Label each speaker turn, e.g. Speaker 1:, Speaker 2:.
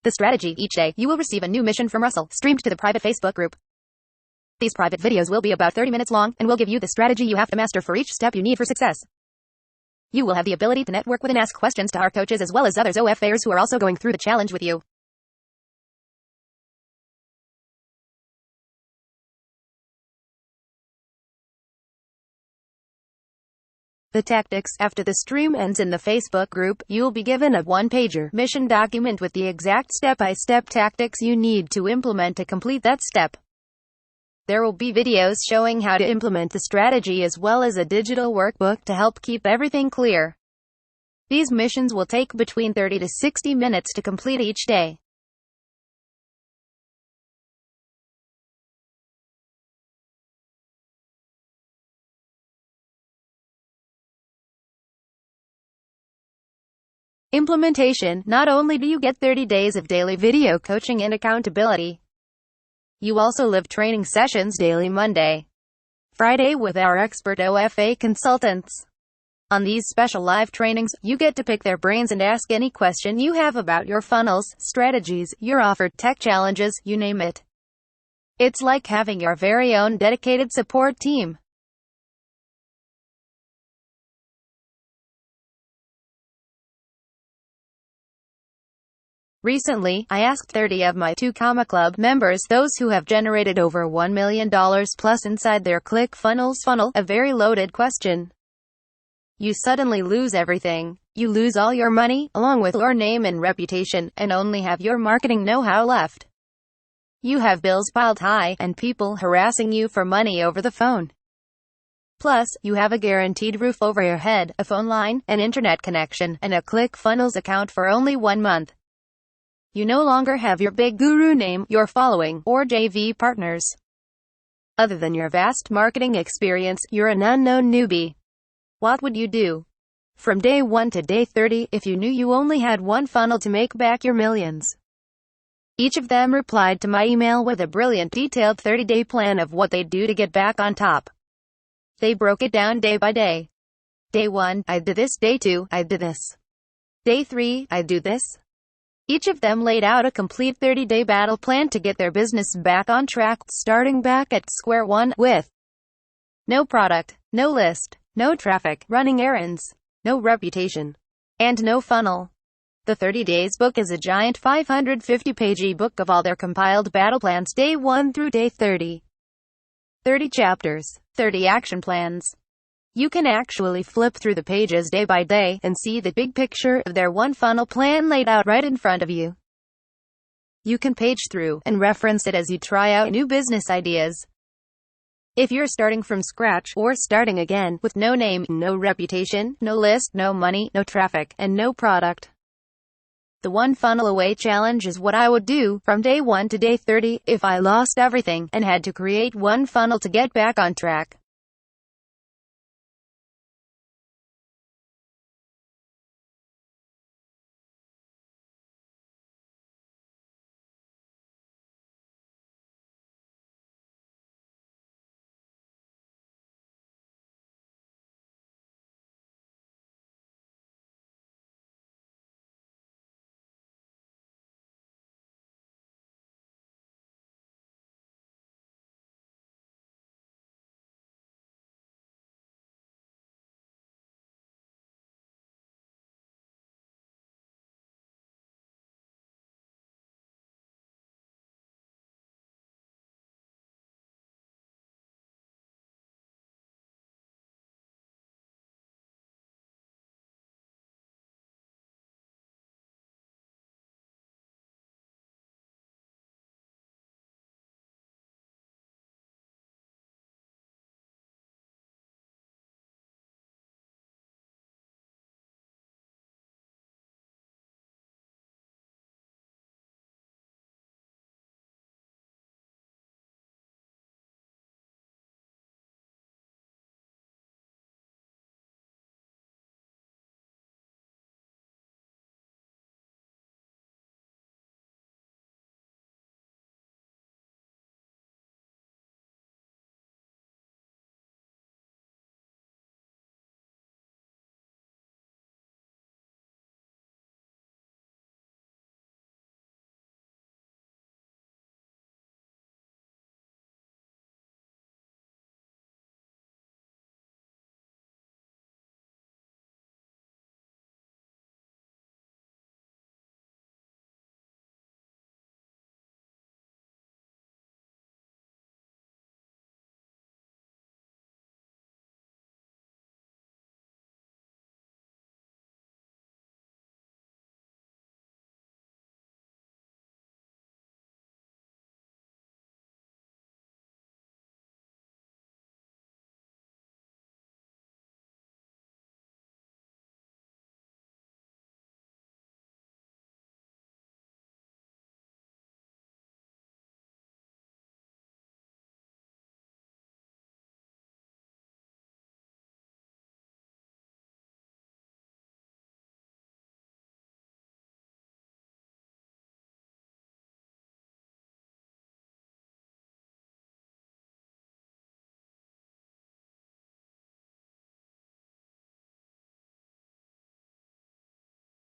Speaker 1: The strategy: each day, you will receive a new mission from Russell, streamed to the private Facebook group. These private videos will be about 30 minutes long, and will give you the strategy you have to master for each step you need for success. You will have the ability to network with and ask questions to our coaches as well as others OFAers who are also going through the challenge with you. The tactics: after the stream ends in the Facebook group, you'll be given a one-pager mission document with the exact step-by-step tactics you need to implement to complete that step. There will be videos showing how to implement the strategy as well as a digital workbook to help keep everything clear. These missions will take between 30 to 60 minutes to complete each day. Implementation. Not only do you get 30 days of daily video coaching and accountability, you also live training sessions daily Monday, Friday with our expert OFA consultants. On these special live trainings, you get to pick their brains and ask any question you have about your funnels, strategies, your offer, tech challenges, you name it. It's like having your very own dedicated support team. Recently, I asked 30 of my 2 Comma Club members, those who have generated over $1 million plus inside their ClickFunnels funnel, a very loaded question. You suddenly lose everything. You lose all your money, along with your name and reputation, and only have your marketing know-how left. You have bills piled high, and people harassing you for money over the phone. Plus, you have a guaranteed roof over your head, a phone line, an internet connection, and a ClickFunnels account for only 1 month. You no longer have your big guru name, your following, or JV partners. Other than your vast marketing experience, you're an unknown newbie. What would you do from day 1 to day 30 if you knew you only had one funnel to make back your millions? Each of them replied to my email with a brilliant detailed 30-day plan of what they'd do to get back on top. They broke it down day by day. Day 1, I'd do this. Day 2, I'd do this. Day 3, I'd do this. Each of them laid out a complete 30-day battle plan to get their business back on track, starting back at square one, with no product, no list, no traffic, running errands, no reputation, and no funnel. The 30 Days book is a giant 550-page ebook of all their compiled battle plans day 1 through day 30. 30 chapters, 30 action plans. You can actually flip through the pages day by day and see the big picture of their one funnel plan laid out right in front of you. You can page through and reference it as you try out new business ideas. If you're starting from scratch, or starting again, with no name, no reputation, no list, no money, no traffic, and no product, the One Funnel Away Challenge is what I would do from day 1 to day 30 if I lost everything and had to create one funnel to get back on track.